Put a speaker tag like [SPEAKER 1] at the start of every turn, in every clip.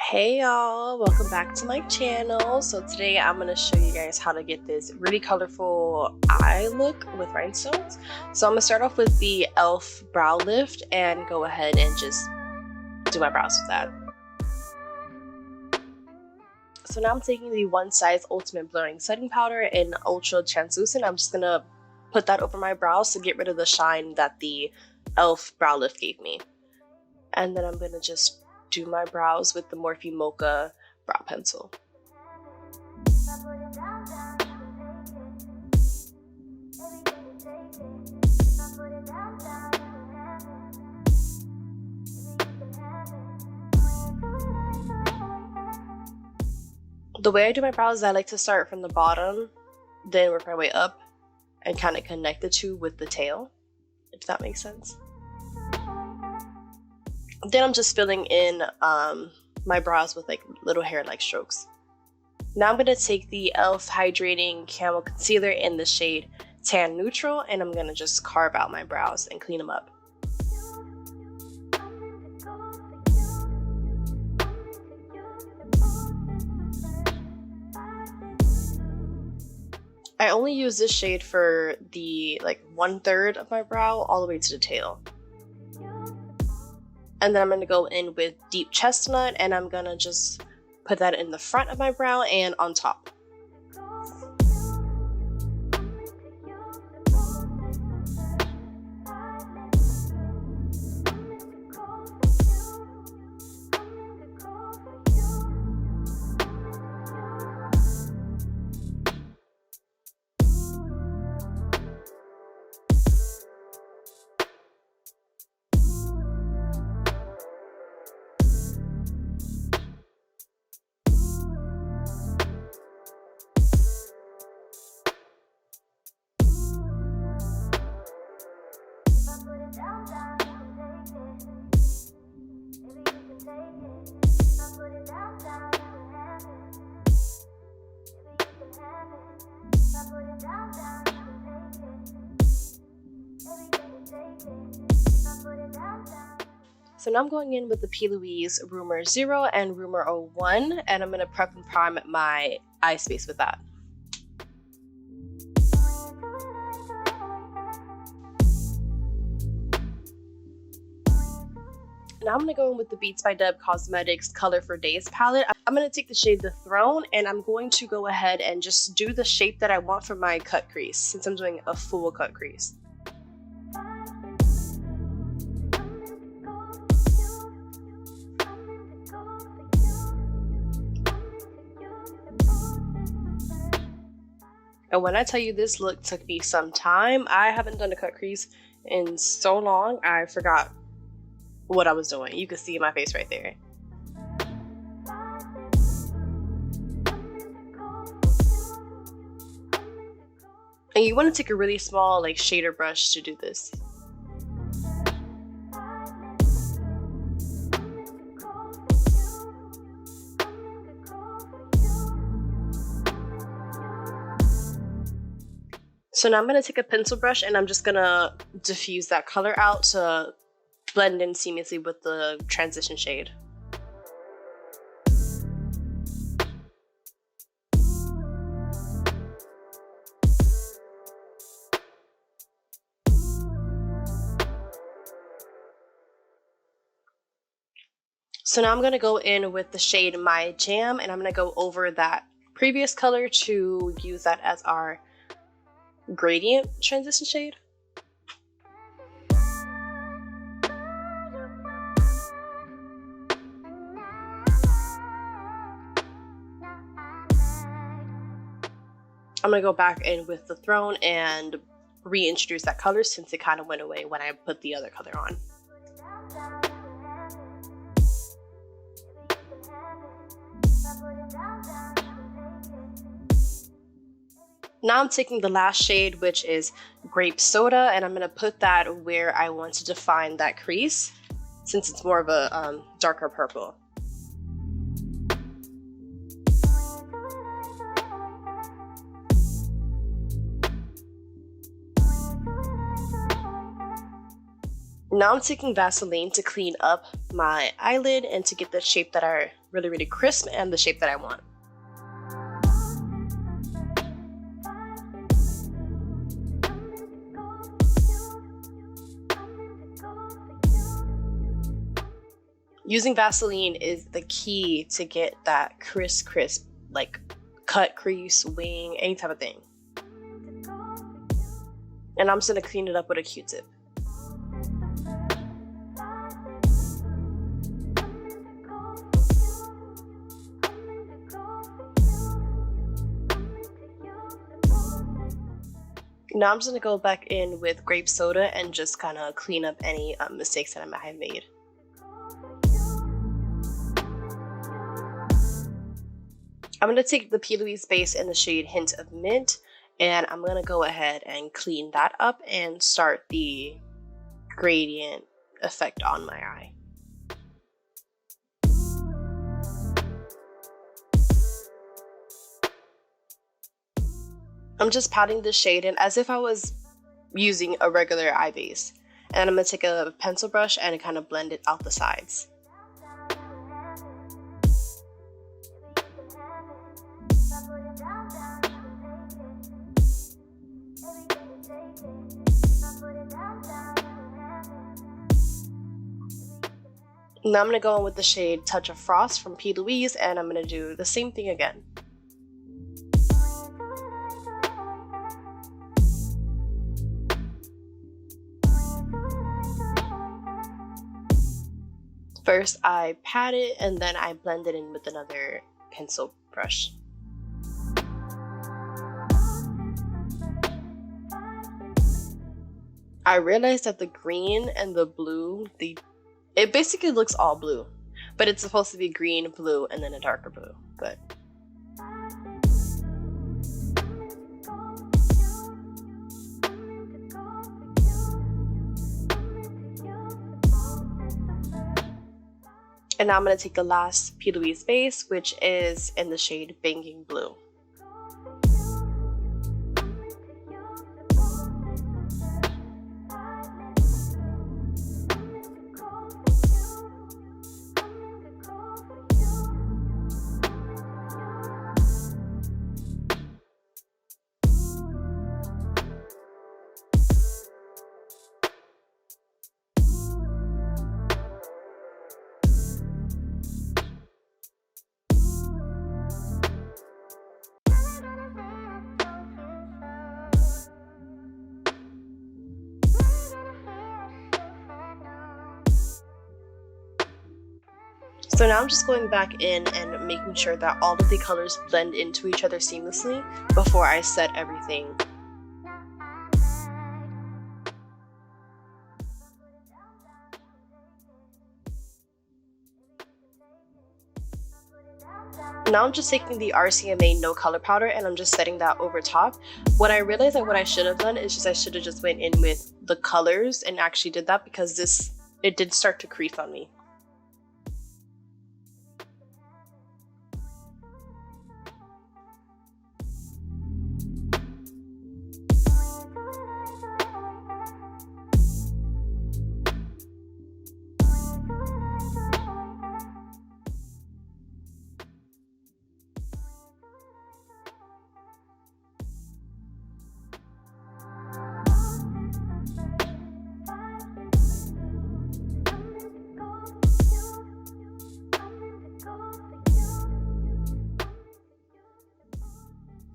[SPEAKER 1] Hey y'all, welcome back to my channel. So today I'm going to show you guys how to get this really colorful eye look with rhinestones. So I'm going to start off with the e.l.f. brow lift and go ahead and just do my brows with that. So now I'm taking the One Size Ultimate Blurring Setting Powder in Ultra Translucent. I'm just going to put that over my brows to get rid of the shine that the e.l.f. brow lift gave me. And then I'm going to just do my brows with the Morphe Mocha brow pencil. The way I do my brows is I like to start from the bottom, then work my way up, and kind of connect the two with the tail, if that makes sense. Then I'm just filling in my brows with like little hair-like strokes. Now I'm going to take the e.l.f. Hydrating Camel Concealer in the shade Tan Neutral, and I'm going to just carve out my brows and clean them up. I only use this shade for the like 1/3 of my brow all the way to the tail. And then I'm going to go in with Deep Chestnut, and I'm going to just put that in the front of my brow and on top. So now I'm going in with the Plouise Rumor 0 and Rumor 01, and I'm going to prep and prime my eye space with that. Now I'm going to go in with the Beats by Deb Cosmetics Color for Days palette. I'm going to take the shade The Throne, and I'm going to go ahead and just do the shape that I want for my cut crease, since I'm doing a full cut crease. And when I tell you this look took me some time, I haven't done a cut crease in so long, I forgot what I was doing. You can see my face right there. And you want to take a really small like shader brush to do this. So now I'm going to take a pencil brush and I'm just going to diffuse that color out to blend in seamlessly with the transition shade. So now I'm going to go in with the shade My Jam, and I'm going to go over that previous color to use that as our gradient transition shade. I'm going to go back in with the Throne and reintroduce that color since it kind of went away when I put the other color on. Now I'm taking the last shade, which is Grape Soda, and I'm going to put that where I want to define that crease, since it's more of a darker purple. Now I'm taking Vaseline to clean up my eyelid and to get the shape that are really, really crisp and the shape that I want. Using Vaseline is the key to get that crisp, like cut, crease, wing, any type of thing. And I'm just gonna clean it up with a Q-tip. Now I'm just gonna go back in with grape soda and just kind of clean up any mistakes that I might have made. I'm gonna take the Plouise base in the shade Hint of Mint, and I'm gonna go ahead and clean that up and start the gradient effect on my eye. I'm just patting the shade in as if I was using a regular eye base. And I'm gonna take a pencil brush and kind of blend it out the sides. Now I'm gonna go in with the shade Touch of Frost from Plouise, and I'm gonna do the same thing again. First I pat it and then I blend it in with another pencil brush. I realized that the green and the blue, it basically looks all blue, but it's supposed to be green, blue, and then a darker blue, but and now I'm going to take the last Plouise base, which is in the shade Banging Blue. So now I'm just going back in and making sure that all of the colors blend into each other seamlessly before I set everything. Now I'm just taking the RCMA No Color Powder and I'm just setting that over top. What I realized that what I should have done is I should have just went in with the colors and actually did that, because it did start to crease on me.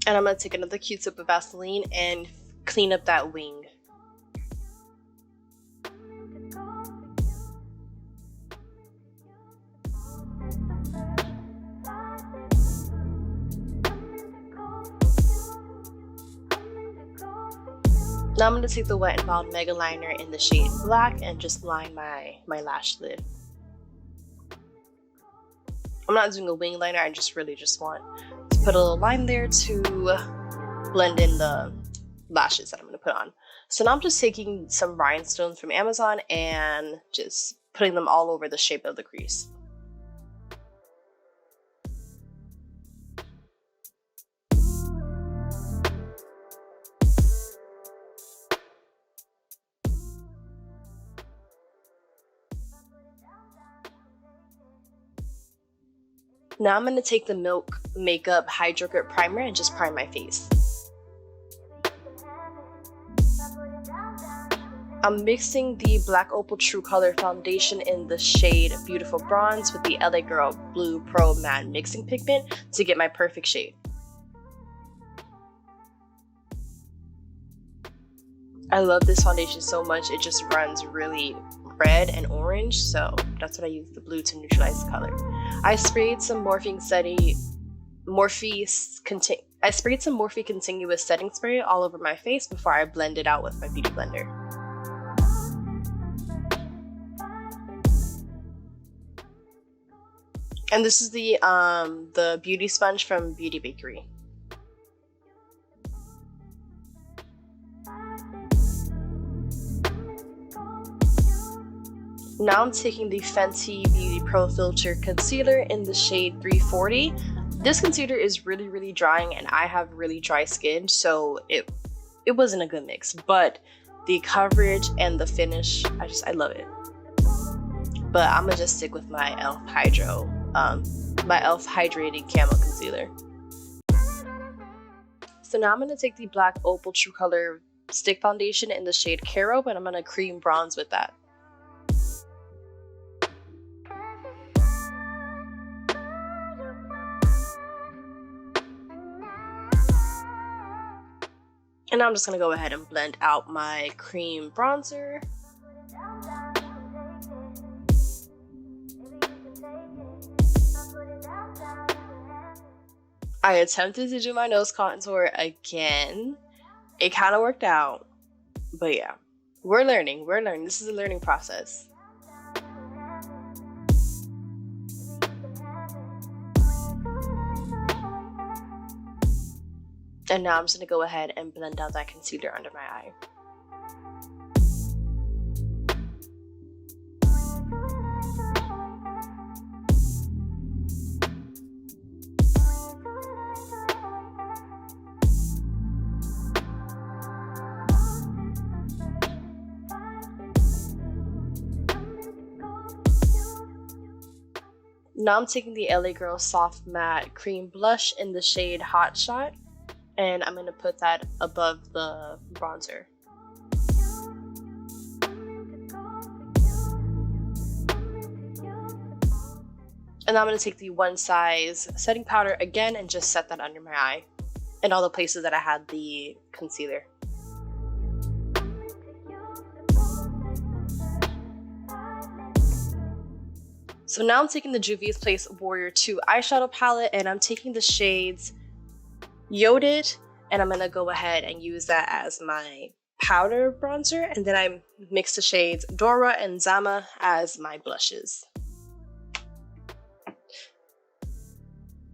[SPEAKER 1] And I'm going to take another Q-tip of Vaseline and clean up that wing. Now I'm going to take the Wet n Wild Mega Liner in the shade Black and just line my lash lid. I'm not doing a wing liner, I really just want to put a little line there to blend in the lashes that I'm going to put on. So now I'm just taking some rhinestones from Amazon and just putting them all over the shape of the crease. Now I'm going to take the Milk Makeup Hydrogrip Primer and just prime my face. I'm mixing the Black Opal True Color Foundation in the shade Beautiful Bronze with the LA Girl Blue Pro Matte Mixing Pigment to get my perfect shade. I love this foundation so much, it just runs really red and orange, so that's what I use the blue to neutralize the color. I sprayed some Morphe Continuous Setting Spray all over my face before I blend it out with my Beauty Blender. And this is the beauty sponge from Beauty Bakery. Now I'm taking the Fenty Beauty Pro Filt'r Concealer in the shade 340. This concealer is really drying and I have really dry skin, so it wasn't a good mix, but the coverage and the finish, I love it. But I'm gonna just stick with my e.l.f. Hydrating Camo Concealer. So now I'm gonna take the Black Opal True Color Stick Foundation in the shade Carob and I'm gonna cream bronze with that. And now I'm just going to go ahead and blend out my cream bronzer. I attempted to do my nose contour again. It kind of worked out. But yeah, we're learning. This is a learning process. And now I'm just going to go ahead and blend out that concealer under my eye. Now I'm taking the LA Girl Soft Matte Cream Blush in the shade Hot Shot. And I'm going to put that above the bronzer. And now I'm going to take the One Size setting powder again and just set that under my eye and all the places that I had the concealer. So now I'm taking the Juvias Place Warrior 2 eyeshadow palette and I'm taking the shades Yoded, and I'm gonna go ahead and use that as my powder bronzer, and then I mix the shades Dora and Zama as my blushes.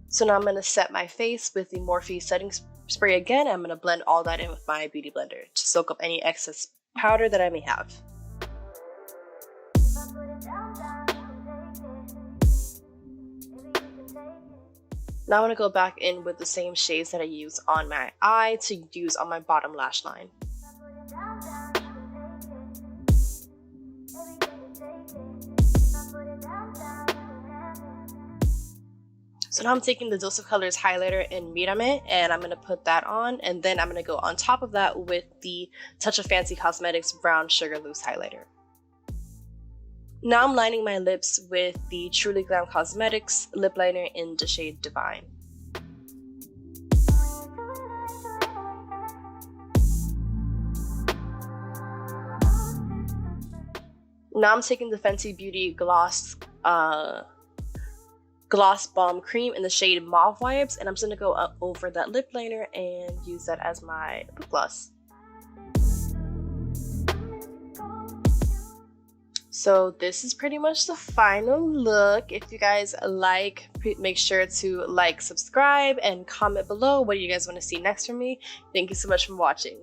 [SPEAKER 1] So now I'm gonna set my face with the Morphe setting spray again. I'm gonna blend all that in with my Beauty Blender to soak up any excess powder that I may have. Now I'm going to go back in with the same shades that I use on my eye to use on my bottom lash line. So now I'm taking the Dose of Colors highlighter in Mírame and I'm going to put that on, and then I'm going to go on top of that with the Touch of Fancy Cosmetics Brown Sugar Loose highlighter. Now I'm lining my lips with the Truly Glam Cosmetics lip liner in the shade Divine. Now I'm taking the Fenty Beauty Gloss Balm Cream in the shade Mauve Vibes, and I'm just going to go up over that lip liner and use that as my lip gloss. So this is pretty much the final look. If you guys like, make sure to like, subscribe, and comment below what you guys want to see next from me. Thank you so much for watching.